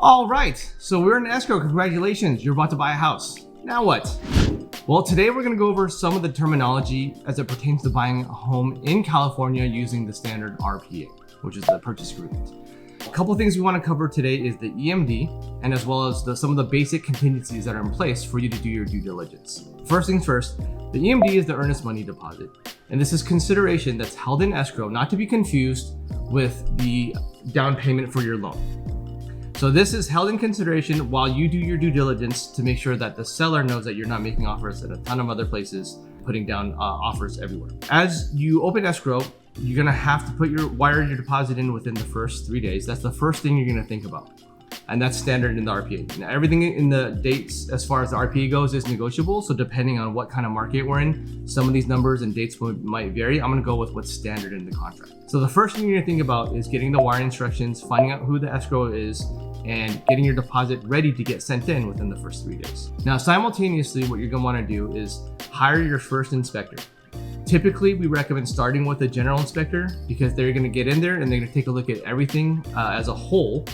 All right, so we're in escrow. Congratulations, you're about to buy a house. Now what? Well, today we're gonna go over some of the terminology as it pertains to buying a home in California using the standard RPA, which is the purchase agreement. A couple of things we wanna cover today is the EMD, and as well as some of the basic contingencies that are in place for you to do your due diligence. First things first, the EMD is the earnest money deposit, and this is consideration that's held in escrow, not to be confused with the down payment for your loan. So this is held in consideration while you do your due diligence to make sure that the seller knows that you're not making offers at a ton of other places, putting down offers everywhere. As you open escrow, you're gonna have to wire your deposit in within the first 3 days. That's the first thing you're gonna think about. And that's standard in the RPA. Now, everything in the dates as far as the RPA goes is negotiable. So depending on what kind of market we're in, some of these numbers and dates might vary. I'm gonna go with what's standard in the contract. So the first thing you're gonna think about is getting the wiring instructions, finding out who the escrow is, and getting your deposit ready to get sent in within the first 3 days. Now, simultaneously, what you're gonna wanna do is hire your first inspector. Typically, we recommend starting with a general inspector because they're gonna get in there and they're gonna take a look at everything as a whole,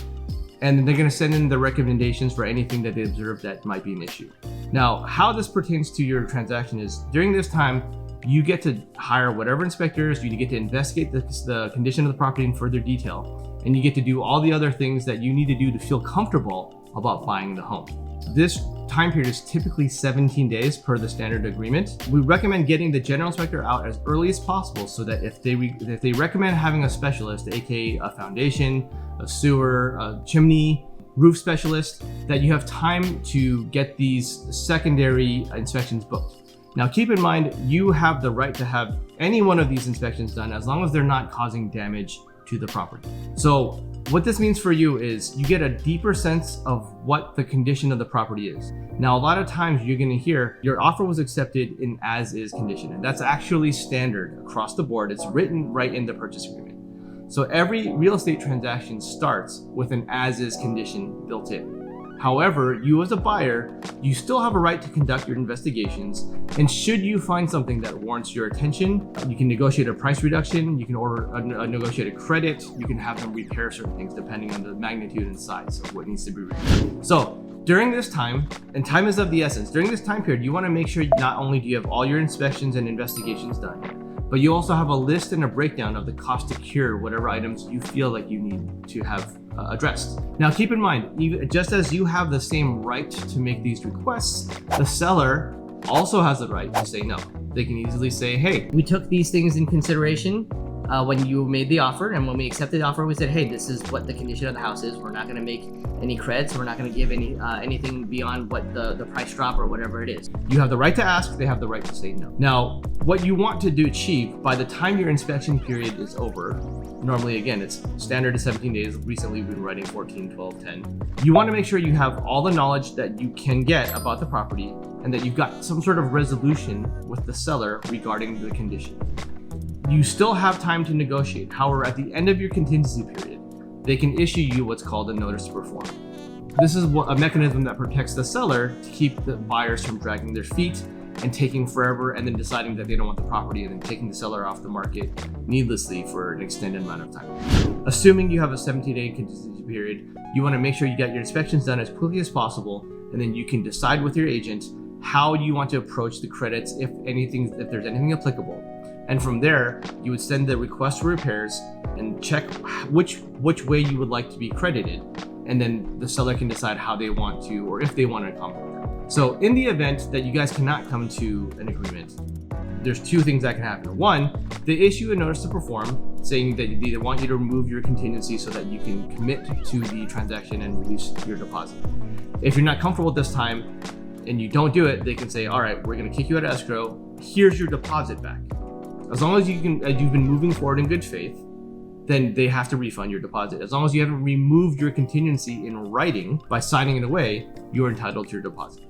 and then they're gonna send in the recommendations for anything that they observe that might be an issue. Now, how this pertains to your transaction is during this time, you get to hire whatever inspectors, you get to investigate the condition of the property in further detail, and you get to do all the other things that you need to do to feel comfortable about buying the home. This time period is typically 17 days per the standard agreement. We recommend getting the general inspector out as early as possible so that if they recommend having a specialist, aka a foundation, a sewer, a chimney, roof specialist, that you have time to get these secondary inspections booked. Now keep in mind, you have the right to have any one of these inspections done as long as they're not causing damage to the property. So what this means for you is you get a deeper sense of what the condition of the property is. Now, a lot of times you're gonna hear your offer was accepted in as-is condition, and that's actually standard across the board. It's written right in the purchase agreement. So every real estate transaction starts with an as-is condition built in. However, you as a buyer, you still have a right to conduct your investigations, and should you find something that warrants your attention, you can negotiate a price reduction, you can order a negotiated credit, you can have them repair certain things depending on the magnitude and size of what needs to be repaired. So during this time, and time is of the essence, during this time period, you wanna make sure not only do you have all your inspections and investigations done, but you also have a list and a breakdown of the cost to cure whatever items you feel like you need to have addressed. Now keep in mind, just as you have the same right to make these requests, the seller also has the right to say no. They can easily say, hey, we took these things in consideration when you made the offer, and when we accepted the offer, we said, hey, this is what the condition of the house is. We're not gonna make any credits, we're not gonna give anything beyond what the price drop or whatever it is. You have the right to ask, they have the right to say no. Now, what you want to achieve by the time your inspection period is over, normally, again, it's standard is 17 days. Recently, we've been writing 14, 12, 10. You want to make sure you have all the knowledge that you can get about the property and that you've got some sort of resolution with the seller regarding the condition. You still have time to negotiate. However, at the end of your contingency period, they can issue you what's called a notice to perform. This is a mechanism that protects the seller to keep the buyers from dragging their feet and taking forever and then deciding that they don't want the property and then taking the seller off the market needlessly for an extended amount of time. Assuming you have a 17-day contingency period, you want to make sure you get your inspections done as quickly as possible, and then you can decide with your agent how you want to approach the credits if there's anything applicable. And from there, you would send the request for repairs and check which way you would like to be credited, and then the seller can decide how they want to or if they want to accommodate that. So in the event that you guys cannot come to an agreement, there's two things that can happen. One, they issue a notice to perform saying that they want you to remove your contingency so that you can commit to the transaction and release your deposit. If you're not comfortable at this time and you don't do it, they can say, all right, we're gonna kick you out of escrow, here's your deposit back. As long as you've been moving forward in good faith, then they have to refund your deposit. As long as you haven't removed your contingency in writing by signing it away, you're entitled to your deposit.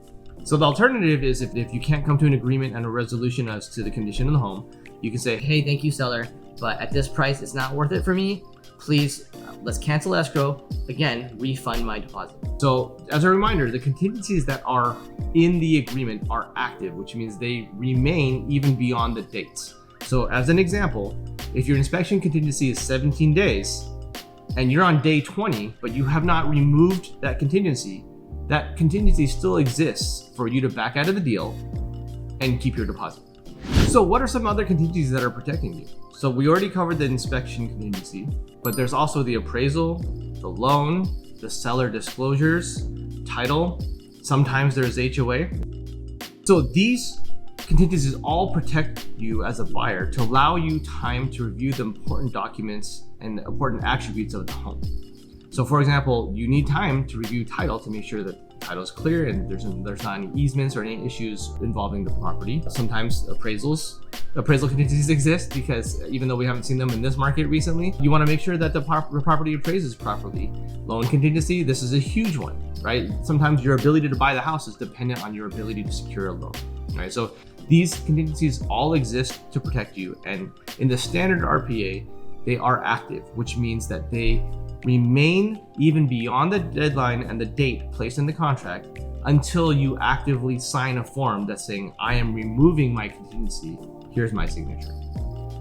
So the alternative is if you can't come to an agreement and a resolution as to the condition of the home, you can say, hey, thank you, seller, but at this price, it's not worth it for me. Please, let's cancel escrow. Again, refund my deposit. So as a reminder, the contingencies that are in the agreement are active, which means they remain even beyond the dates. So as an example, if your inspection contingency is 17 days, and you're on day 20, but you have not removed that contingency still exists for you to back out of the deal and keep your deposit. So what are some other contingencies that are protecting you? So we already covered the inspection contingency, but there's also the appraisal, the loan, the seller disclosures, title, sometimes there's HOA. So these contingencies all protect you as a buyer to allow you time to review the important documents and the important attributes of the home. So for example, you need time to review title to make sure that title is clear and there's not any easements or any issues involving the property. Sometimes appraisal contingencies exist because even though we haven't seen them in this market recently, you want to make sure that the property appraises properly. Loan contingency, this is a huge one, right? Sometimes your ability to buy the house is dependent on your ability to secure a loan, right? So these contingencies all exist to protect you, and in the standard RPA, they are active, which means that they remain even beyond the deadline and the date placed in the contract until you actively sign a form that's saying, I am removing my contingency, here's my signature.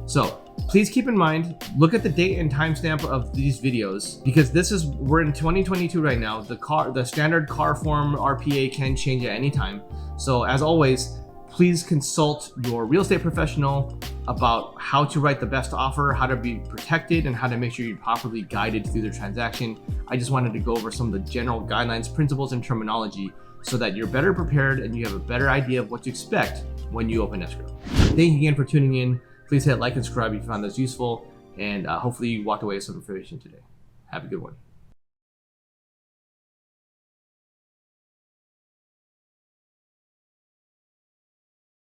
So please keep in mind, look at the date and timestamp of these videos, because we're in 2022 right now. The standard car form RPA can change at any time. So as always, please consult your real estate professional about how to write the best offer, how to be protected, and how to make sure you're properly guided through the transaction. I just wanted to go over some of the general guidelines, principles, and terminology so that you're better prepared and you have a better idea of what to expect when you open escrow. Thank you again for tuning in. Please hit like and subscribe if you found this useful, and hopefully you walked away with some information today. Have a good one.